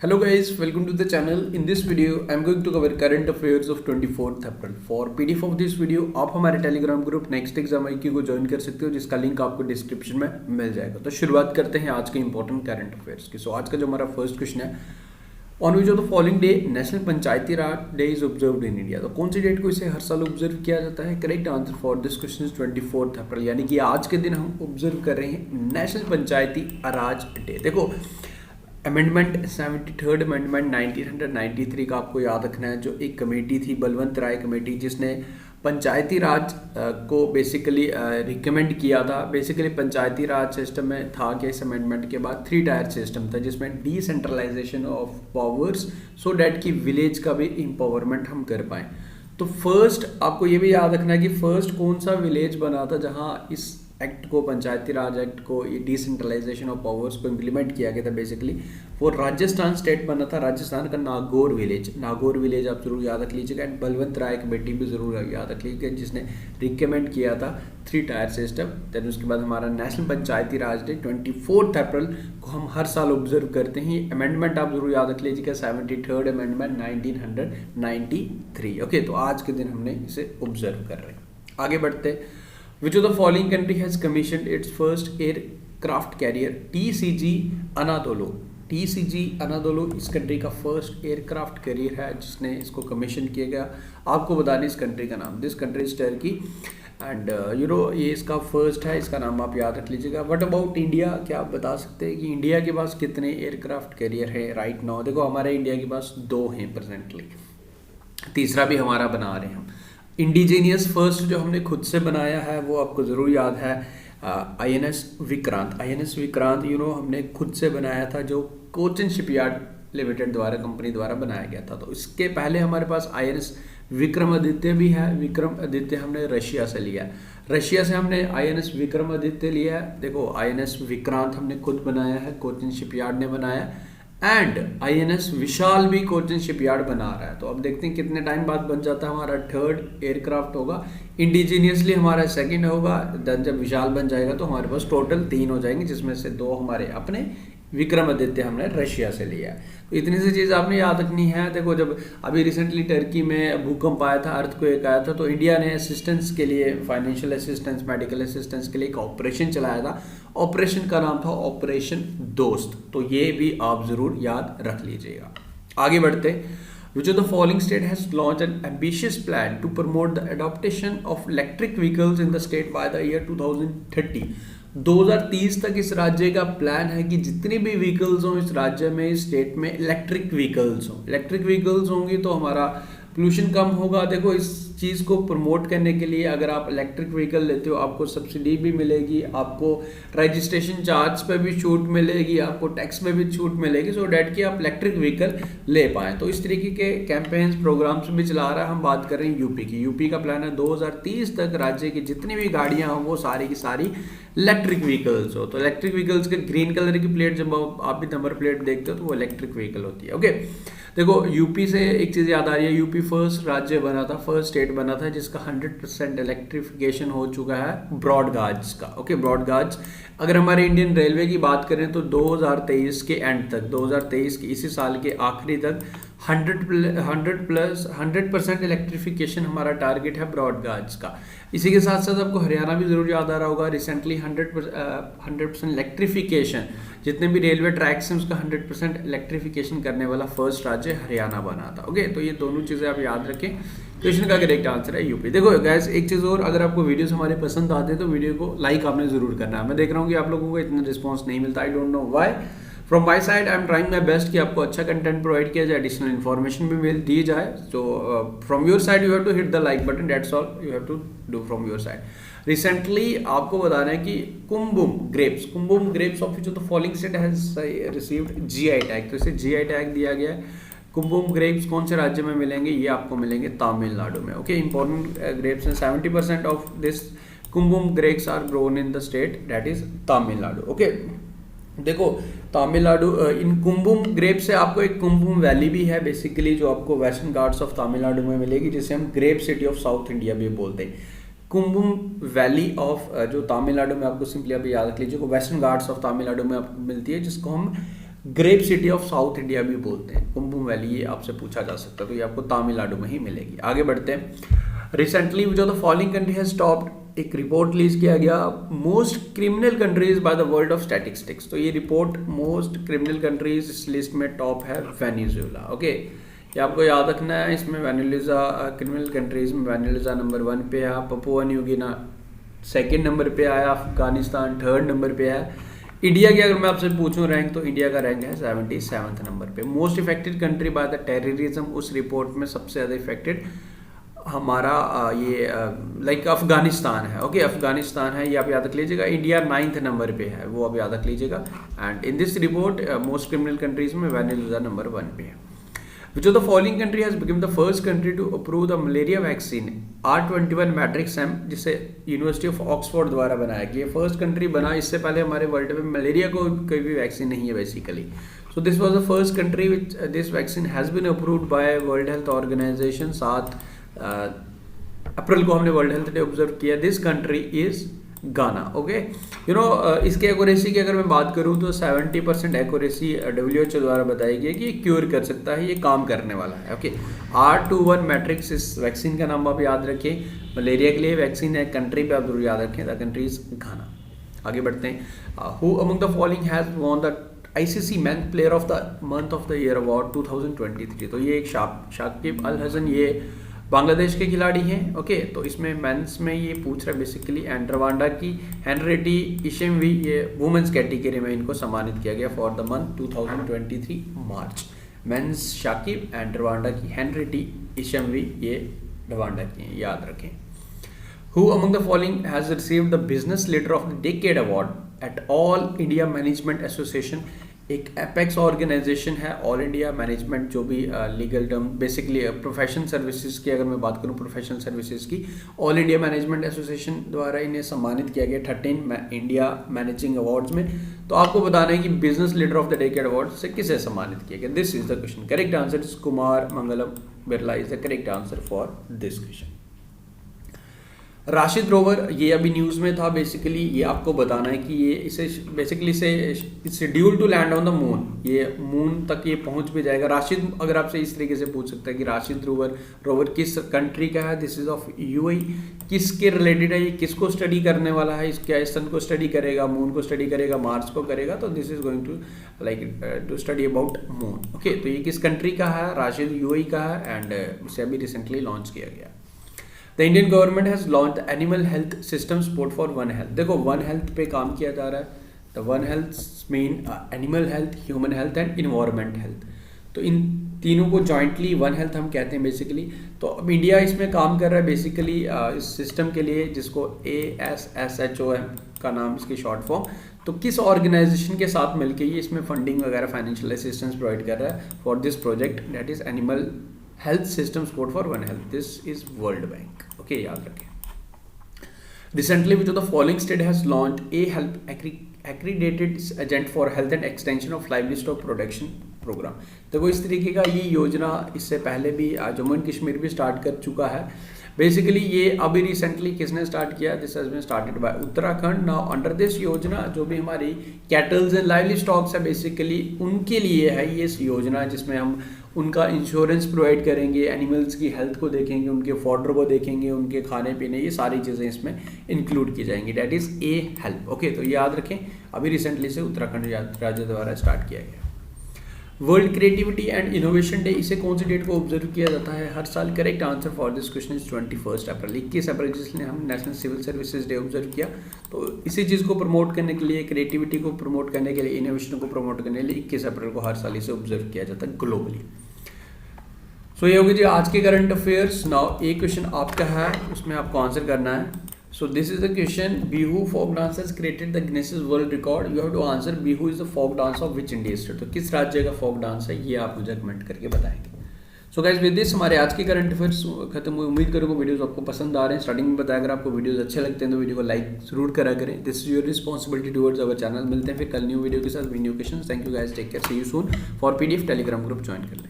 Hello guys, welcome to the channel. In this video, I am going to cover current affairs of 24th April. For PDF of this video, आप हमारे Telegram group next exam IQ को join कर सकते हो, जिसका link आपको description में मिल जाएगा। तो शुरुआत करते हैं आज के इंपॉर्टेंट करंट अफेयर्स की। सो आज का जो हमारा फर्स्ट क्वेश्चन है, on which of the following day national Panchayati Raj day is observed in India. तो कौन सी डेट को इसे हर साल ऑब्जर्व किया जाता है? Correct answer for this question is 24th अप्रैल, यानी कि आज के दिन हम ऑब्जर्व कर रहे हैं नेशनल पंचायती राज डे। देखो, अमेंडमेंट 73rd अमेंडमेंट 1993 का आपको याद रखना है, जो एक कमेटी थी, बलवंत राय कमेटी, जिसने पंचायती राज को बेसिकली रिकमेंड किया था। बेसिकली पंचायती राज सिस्टम में था कि इस अमेंडमेंट के बाद 3 टायर सिस्टम था, जिसमें decentralization of powers so that कि विलेज का भी एम्पावरमेंट हम कर पाएँ। तो फर्स्ट आपको ये भी याद रखना है कि फर्स्ट कौन सा विलेज बना था जहाँ इस एक्ट को, पंचायती राज एक्ट को, ये डिसेंट्रलाइजेशन ऑफ पावर्स को इम्प्लीमेंट किया गया था। बेसिकली वो राजस्थान स्टेट बना था, राजस्थान का नागौर विलेज आप जरूर याद रख लीजिएगा। एंड बलवंत राय कमेटी भी जरूर याद रख लीजिएगा, जिसने रिकमेंड किया था 3 टायर सिस्टम। देन उसके बाद हमारा नेशनल पंचायती राज डे 24th अप्रैल को हम हर साल ऑब्जर्व करते हैं। अमेंडमेंट आप जरूर याद रख लीजिएगा, 73rd अमेंडमेंट 1993। ओके, तो आज के दिन हमने इसे ऑब्जर्व कर रहे हैं। आगे बढ़ते, Which of the following country has commissioned its first aircraft carrier? TCG Anadolu। TCG Anadolu इस कंट्री का फर्स्ट एयरक्राफ्ट कैरियर है जिसने इसको कमीशन किया गया। आपको बता दें इस कंट्री का नाम, this country is Turkey and ये इसका फर्स्ट है, इसका नाम आप याद रख लीजिएगा। What about India? क्या आप बता सकते हैं कि इंडिया के पास कितने एयरक्राफ्ट कैरियर है राइट नाउ? देखो, हमारे इंडिया के पास 2 हैं प्रेजेंटली, तीसरा भी हमारा बना रहे हैं हम। इंडिजीनियस फर्स्ट जो हमने खुद से बनाया है वो आपको ज़रूर याद है, INS विक्रांत। हमने खुद से बनाया था, जो कोचिन शिपयार्ड लिमिटेड द्वारा, कंपनी द्वारा बनाया गया था। तो इसके पहले हमारे पास INS विक्रमादित्य भी है। विक्रमादित्य हमने रशिया से लिया है, रशिया से हमने INS विक्रमादित्य लिया है। देखो, INS विक्रांत हमने खुद बनाया है, कोचिन शिपयार्ड ने बनाया, एंड INS विशाल भी कोचिन शिपयार्ड बना रहा है। तो अब देखते हैं कितने टाइम बाद बन जाता है हमारा 3rd एयरक्राफ्ट होगा। इंडिजीनियसली हमारा 2nd होगा, देन जब विशाल बन जाएगा तो हमारे पास टोटल 3 हो जाएंगे, जिसमें से 2 हमारे अपने, विक्रमादित्य हमने रशिया से लिया है। तो इतनी सी चीज़ आपने याद रखनी है। देखो, जब अभी रिसेंटली टर्की में भूकंप आया था, अर्थक्वेक आया था, तो इंडिया ने असिस्टेंस के लिए, फाइनेंशियल असिस्टेंस, मेडिकल असिस्टेंस के लिए एक ऑपरेशन चलाया था। ऑपरेशन का नाम था ऑपरेशन दोस्त। तो ये भी आप जरूर याद रख लीजिएगा। आगे बढ़ते, Which of the following state has launched an ambitious plan to promote the adoption of electric vehicles in the state by the year 2030? 2030 तक इस राज्य का प्लान है कि जितनी भी व्हीकल्स हों इस राज्य में, इस स्टेट में, इलेक्ट्रिक व्हीकल्स हों। इलेक्ट्रिक व्हीकल्स होंगी तो हमारा पोल्यूशन कम होगा। देखो, इस चीज़ को प्रमोट करने के लिए अगर आप इलेक्ट्रिक व्हीकल लेते हो आपको सब्सिडी भी मिलेगी, आपको रजिस्ट्रेशन चार्ज पे भी छूट मिलेगी, आपको टैक्स में भी छूट मिलेगी, सो डैट कि आप इलेक्ट्रिक व्हीकल ले पाएँ। तो इस तरीके के कैंपेन्स, प्रोग्राम्स भी चला रहा है। हम बात कर रहे हैं यूपी की। यूपी का प्लान है 2030 तक राज्य की जितनी भी गाड़ियाँ हों वो सारी की सारी इलेक्ट्रिक व्हीकल्स हो। तो इलेक्ट्रिक व्हीकल्स के ग्रीन कलर की प्लेट जब आप भी नंबर प्लेट देखते हो तो वो इलेक्ट्रिक व्हीकल होती है। ओके, देखो, यूपी से एक चीज़ याद आ रही है, यूपी फर्स्ट राज्य बना था, फर्स्ट स्टेट बना था जिसका 100% इलेक्ट्रिफिकेशन हो चुका है ब्रॉड गाज का। ओके, ब्रॉड गाज। अगर हमारे इंडियन रेलवे की बात करें तो 2023 के एंड तक, 2023 के इसी साल के आखिरी तक 100% इलेक्ट्रिफिकेशन हमारा टारगेट है ब्रॉड गाज का। इसी के साथ साथ आपको हरियाणा भी जरूर याद आ रहा होगा, रिसेंटली 100% इलेक्ट्रिफिकेशन, जितने भी रेलवे ट्रैक्स हैं उसका 100% इलेक्ट्रिफिकेशन करने वाला फर्स्ट राज्य हरियाणा बना था। ओके, तो ये दोनों चीज़ें आप याद रखें। क्वेश्चन का करेक्ट आंसर है यूपी। देखो गैस, एक चीज़ और, अगर आपको वीडियोस हमारे पसंद आते हैं तो वीडियो को लाइक आपने जरूर करना है। मैं देख रहा हूँ कि आप लोगों को इतना रिस्पॉन्स नहीं मिलता, I don't know why. From my side I am trying my best कि आपको अच्छा कंटेंट प्रोवाइड किया जाए, एडिशनल इन्फॉर्मेशन भी मिल दी जाए। तो from your side you have to hit the like button, that's all you have to do from your side. Recently आपको बता रहे हैं कि Cumbum grapes of which of the following state has received GI tag. तो इसे GI tag दिया गया है। कुंभुम ग्रेप्स कौन से राज्य में मिलेंगे? ये आपको मिलेंगे तमिलनाडु में। ओके, इंपॉर्टेंट ग्रेप्स हैं। 70% of this कुंभुम grapes are grown in the state that is Tamil Nadu. Okay, देखो, तमिलनाडु, इन कुंभुम ग्रेप से आपको एक कुंभुम वैली भी है बेसिकली, जो आपको वेस्टर्न घाट्स ऑफ तमिलनाडु में मिलेगी, जिसे हम grape city of South India भी बोलते हैं। कुंभुम वैली ऑफ जो तमिलनाडु में, आपको सिंपली अभी याद रख लीजिए, वेस्टर्न घाट्स ऑफ तमिलनाडु में आपको मिलती है, जिसको हम grape city of South India भी बोलते हैं, कुंभम वैली, ये आपसे पूछा जा सकता है, तो ये आपको तमिलनाडु में ही मिलेगी। आगे बढ़ते हैं। रिसेंटली जो the following country has topped, एक रिपोर्ट रिलीज किया गया most criminal countries by the world of statistics. तो ये रिपोर्ट मोस्ट क्रिमिनल कंट्रीज इस लिस्ट में टॉप है वेनेजुएला। ओके, ये आपको याद रखना है। इसमें वेनेजुएला क्रिमिनल कंट्रीज में वेनेजुएला नंबर 1 पे है, Papua New Guinea second number पे आया, अफगानिस्तान थर्ड नंबर पे है। इंडिया की अगर मैं आपसे पूछूं रैंक, तो इंडिया का रैंक है 77 नंबर पे। Most affected country by the terrorism, उस रिपोर्ट में सबसे ज़्यादा इफेक्टेड हमारा ये लाइक अफगानिस्तान है। ओके, अफगानिस्तान है, ये आप याद रख लीजिएगा। इंडिया 9th नंबर पे है, वो आप याद रख लीजिएगा। And in this report most criminal countries में वेनेजुएला नंबर 1 पे है। Which of the following country has become the first country to approve the malaria vaccine R21 Matrix-M, जिसे यूनिवर्सिटी ऑफ ऑक्सफोर्ड द्वारा बनाया गया। फर्स्ट कंट्री बना, इससे पहले हमारे वर्ल्ड में मलेरिया को कोई भी वैक्सीन नहीं है basically. So this was the first country which this vaccine has been approved by World Health Organization. 7 अप्रैल को हमने वर्ल्ड हेल्थ डे ऑब्जर्व किया। This country is Ghana. Okay, you know इसके एक्यूरेसी की अगर मैं बात करूं तो 70% एक्यूरेसी WHO द्वारा बताई गई है कि ये क्योर कर सकता है, ये काम करने वाला है। ओके, R21 मैट्रिक्स इस वैक्सीन का नाम आप याद रखें। मलेरिया के लिए वैक्सीन है, कंट्री पे आप जरूर याद रखें, द कंट्री इज गाना। आगे बढ़ते हैं। Who among the following has won the ICC man player of the month of the year award 2023। तो ये एक शाकिब अल हसन, ये बांग्लादेश के खिलाड़ी हैं। ओके, तो इसमें मेंस में ये पूछ रहा है बेसिकली। एंड रवांडा की हेनरेटी इशेमवी, ये वुमेन्स कैटेगरी में इनको सम्मानित किया गया फॉर द मंथ 2023 मार्च। मेंस शाकिब एंड रवांडा की हेनरेटी इशेमवी, ये रवांडा की हैं, याद रखें। Who among the following has received the business leader of the decade award at All India Management Association. एक एपेक्स ऑर्गेनाइजेशन है, ऑल इंडिया मैनेजमेंट, जो भी legal term basically professional services की अगर मैं बात करूं, प्रोफेशनल सर्विसेज की, ऑल इंडिया मैनेजमेंट एसोसिएशन द्वारा इन्हें सम्मानित किया गया 13 इंडिया मैनेजिंग अवार्ड्स में। तो आपको बताना है कि business leader of the decade award से किसे सम्मानित किया गया। This is the question. Correct answer is Kumar Mangalam Birla is the correct answer for this question. Rashid rover, ये अभी न्यूज़ में था बेसिकली। ये आपको बताना है कि ये इसे basically schedule to land on the moon, ये मून तक ये पहुंच भी जाएगा। राशिद अगर आपसे इस तरीके से पूछ सकता है कि राशिद रोवर किस कंट्री का है, दिस इज ऑफ UAE, किसके रिलेटेड है, ये किसको स्टडी करने वाला है, क्या सन को स्टडी करेगा, मून को स्टडी करेगा, मार्स को करेगा, तो this is going to study about moon. Okay, तो ये किस कंट्री का है, राशिद UAE का है एंड इसे अभी रिसेंटली लॉन्च किया गया। The Indian government has launch the animal health system support for one health. देखो, वन हेल्थ पे काम किया जा रहा है। The one health mean animal health, human health and environment health. तो इन तीनों को जॉइंटली वन हेल्थ हम कहते हैं बेसिकली। तो अब इंडिया इसमें काम कर रहा है बेसिकली इस सिस्टम के लिए, जिसको ASSHOM का नाम इसकी शॉर्ट फॉर्म। तो किस ऑर्गेनाइजेशन के साथ मिलकर ये इसमें फंडिंग वगैरह फाइनेंशियल असिस्टेंस प्रोवाइड कर रहा है for this project, that is animal health system support for one health. This is World Bank. Okay, याद रखें। Recently which of the following state has launched a help accredited agent for health and extension of livestock protection programme. देखो, इस तरीके का ये योजना इससे पहले भी जम्मू एंड कश्मीर भी स्टार्ट कर चुका है। बेसिकली ये अभी रिसेंटली किसने स्टार्ट किया, this has been started by Uttarakhand. Now under this योजना जो भी हमारी कैटल्स एंड लाइवली स्टॉक्स है बेसिकली उनके लिए है ये इस योजना, जिसमें हम उनका इंश्योरेंस प्रोवाइड करेंगे, एनिमल्स की हेल्थ को देखेंगे, उनके फॉडर को देखेंगे, उनके खाने पीने, ये सारी चीज़ें इसमें इंक्लूड की जाएंगी। That is a help. Okay, तो याद रखें, अभी रिसेंटली से उत्तराखंड राज्य द्वारा स्टार्ट किया गया। World creativity and innovation day, इसे कौन सी डेट को ऑब्जर्व किया जाता है हर साल? Correct answer for this question is 21 April, 21 April, जिसने हम national civil services day observe किया। तो इसी चीज़ को प्रमोट करने के लिए, क्रिएटिविटी को प्रमोट करने के लिए, इनोवेशन को प्रमोट करने के लिए 21 अप्रैल को हर साल इसे ऑब्जर्व किया जाता है ग्लोबली। सो ये होगी जी आज के करंट अफेयर्स। नाउ एक क्वेश्चन आपका है, उसमें आपको आंसर करना है। So this is the question, Bihu folk dance has created the Guinness World Record. You have to answer Bihu is the folk dance of which Indian state? तो किस राज्य का folk dance है, ये आप मुझे कमेंट करके बताएंगे। सो गाइस, विद दिस हमारे आज के करंट अफेयर्स खत्म हुए। उम्मीद करूँगा वीडियोस आपको पसंद आ रहे हैं। स्टार्टिंग में बताया, अगर आपको वीडियोस अच्छे लगते हैं तो वीडियो को लाइक जरूर करा करें। This is your responsibility towards our channel. मिलते हैं फिर कल न्यू वीडियो के साथ, new question. Thank you guys, take care, see you soon. For PDF Telegram group join कर लें।